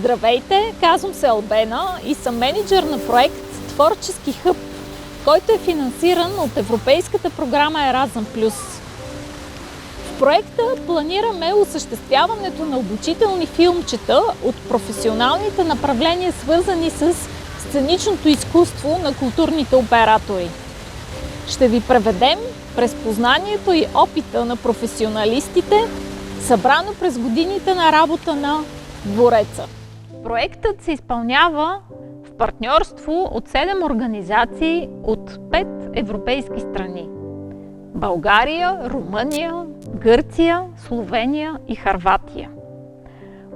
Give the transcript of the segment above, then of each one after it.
Здравейте, казвам се Албена и съм мениджър на проект Творчески хъб, който е финансиран от Европейската програма Еразъм+. В проекта планираме осъществяването на обучителни филмчета от професионалните направления, свързани с сценичното изкуство на културните оператори. Ще ви преведем през познанието и опита на професионалистите, събрано през годините на работа на Двореца. Проектът се изпълнява в партньорство от 7 организации от 5 европейски страни – България, Румъния, Гърция, Словения и Хърватия.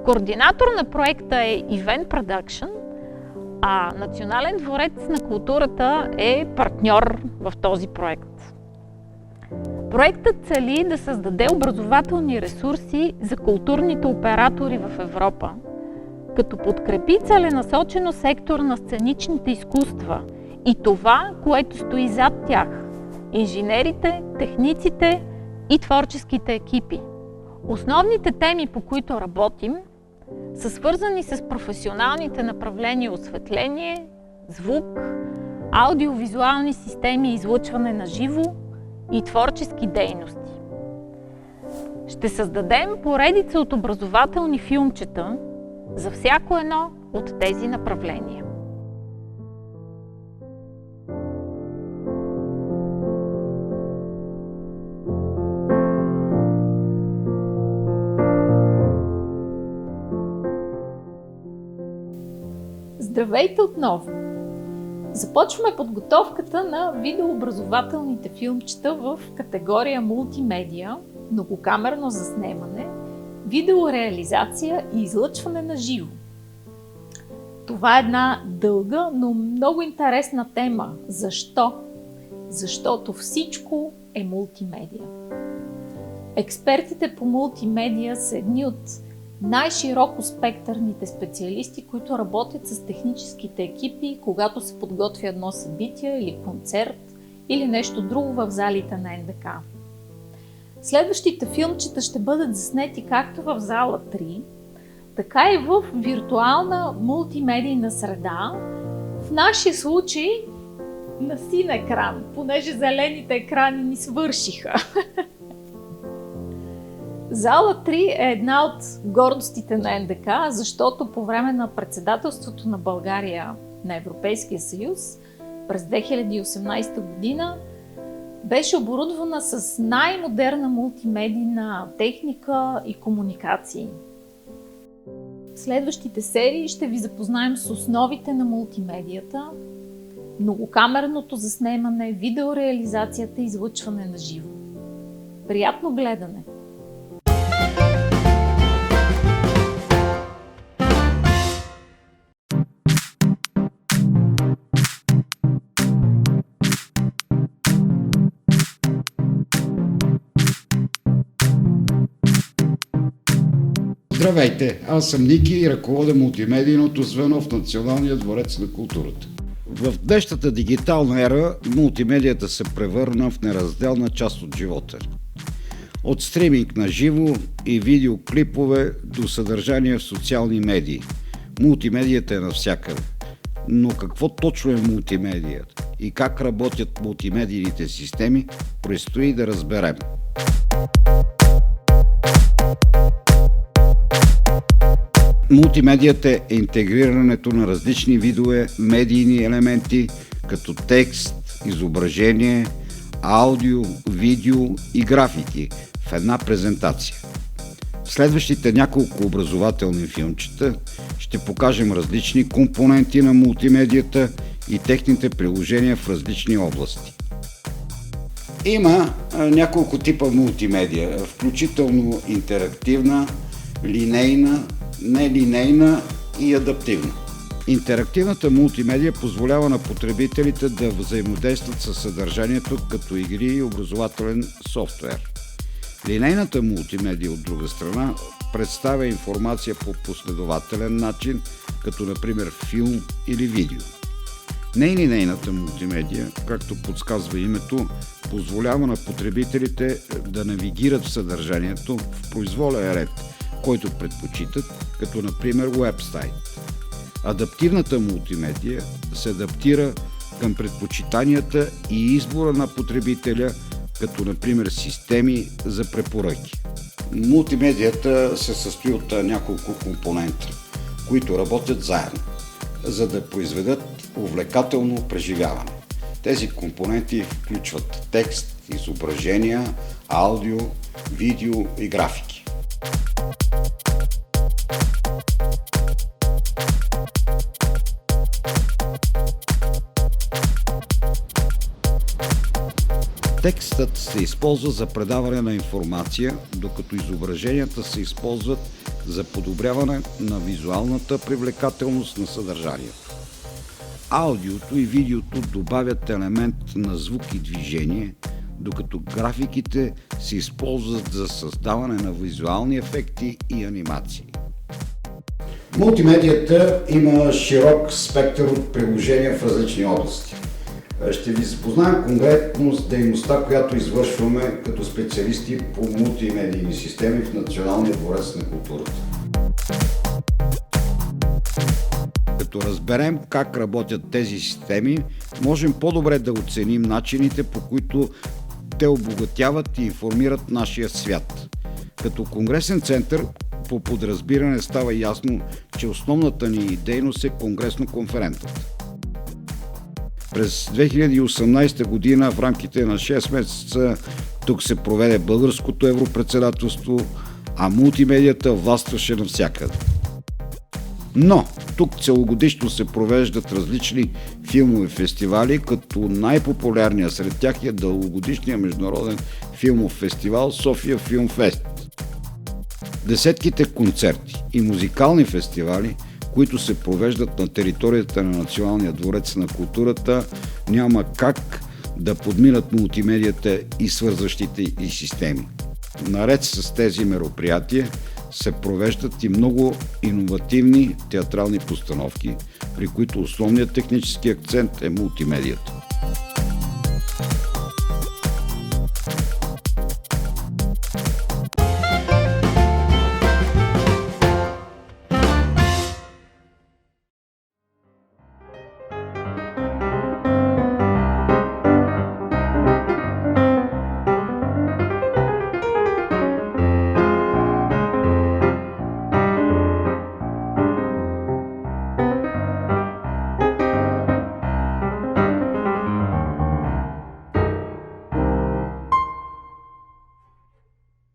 Координатор на проекта е Event Production, а Национален дворец на културата е партньор в този проект. Проектът цели да създаде образователни ресурси за културните оператори в Европа, като подкрепи целенасочено сектор на сценичните изкуства и това, което стои зад тях – инженерите, техниците и творческите екипи. Основните теми, по които работим, са свързани с професионалните направления осветление, звук, аудиовизуални системи и излъчване на живо и творчески дейности. Ще създадем поредица от образователни филмчета за всяко едно от тези направления. Здравейте отново! Започваме подготовката на видеообразователните филмчета в категория мултимедия, многокамерно заснемане, видеореализация и излъчване на живо. Това е една дълга, но много интересна тема. Защо? Защото всичко е мултимедия. Експертите по мултимедия са едни от най-широко спектърните специалисти, които работят с техническите екипи, когато се подготвя едно събитие или концерт или нещо друго в залите на НДК. Следващите филмчета ще бъдат заснети както в зала 3, така и в виртуална мултимедийна среда, в нашия случай на син екран, понеже зелените екрани ни свършиха. Зала 3 е една от гордостите на НДК, защото по време на председателството на България на Европейския съюз през 2018 година беше оборудвана с най-модерна мултимедийна техника и комуникации. В следващите серии ще ви запознаем с основите на мултимедията, многокамерното заснемане, видеореализацията и излъчване на живо. Приятно гледане! Здравейте, аз съм Ники и ръководя мултимедийното звено в Националния дворец на културата. В днешната дигитална ера мултимедията се превърна в неразделна част от живота. От стриминг на живо и видеоклипове до съдържание в социални медии. Мултимедията е навсякъде. Но какво точно е мултимедията и как работят мултимедийните системи, предстои да разберем. Мултимедията е интегрирането на различни видове медийни елементи, като текст, изображение, аудио, видео и графики в една презентация. В следващите няколко образователни филмчета ще покажем различни компоненти на мултимедията и техните приложения в различни области. Има няколко типа мултимедия, включително интерактивна, линейна, нелинейна и адаптивна. Интерактивната мултимедия позволява на потребителите да взаимодействат със съдържанието като игри и образователен софтуер. Линейната мултимедия, от друга страна, представя информация по последователен начин, като например филм или видео. Нелинейната мултимедия, както подсказва името, позволява на потребителите да навигират в съдържанието в произволен ред, който предпочитат, като например уебсайт. Адаптивната мултимедия се адаптира към предпочитанията и избора на потребителя, като например системи за препоръки. Мултимедията се състои от няколко компонента, които работят заедно, за да произведат увлекателно преживяване. Тези компоненти включват текст, изображения, аудио, видео и графики. Текстът се използва за предаване на информация, докато изображенията се използват за подобряване на визуалната привлекателност на съдържанието. Аудиото и видеото добавят елемент на звук и движение, докато графиките се използват за създаване на визуални ефекти и анимации. Мултимедията има широк спектър от приложения в различни области. Ще ви запознаем конкретно с дейността, която извършваме като специалисти по мултимедийни системи в Националния дворец на културата. Като разберем как работят тези системи, можем по-добре да оценим начините, по които те обогатяват и информират нашия свят. Като конгресен център, по подразбиране става ясно, че основната ни дейност е конгресно-конферентната. През 2018 година в рамките на 6 месеца тук се проведе българското европредседателство, а мултимедията властваше навсякъде. Но тук целогодишно се провеждат различни филмови фестивали, като най-популярният сред тях е дългогодишният международен филмов фестивал София Филм Фест. Десетките концерти и музикални фестивали, които се провеждат на територията на Националния дворец на културата, няма как да подминат мултимедията и свързващите и системи. Наред с тези мероприятия се провеждат и много иновативни театрални постановки, при които основният технически акцент е мултимедията.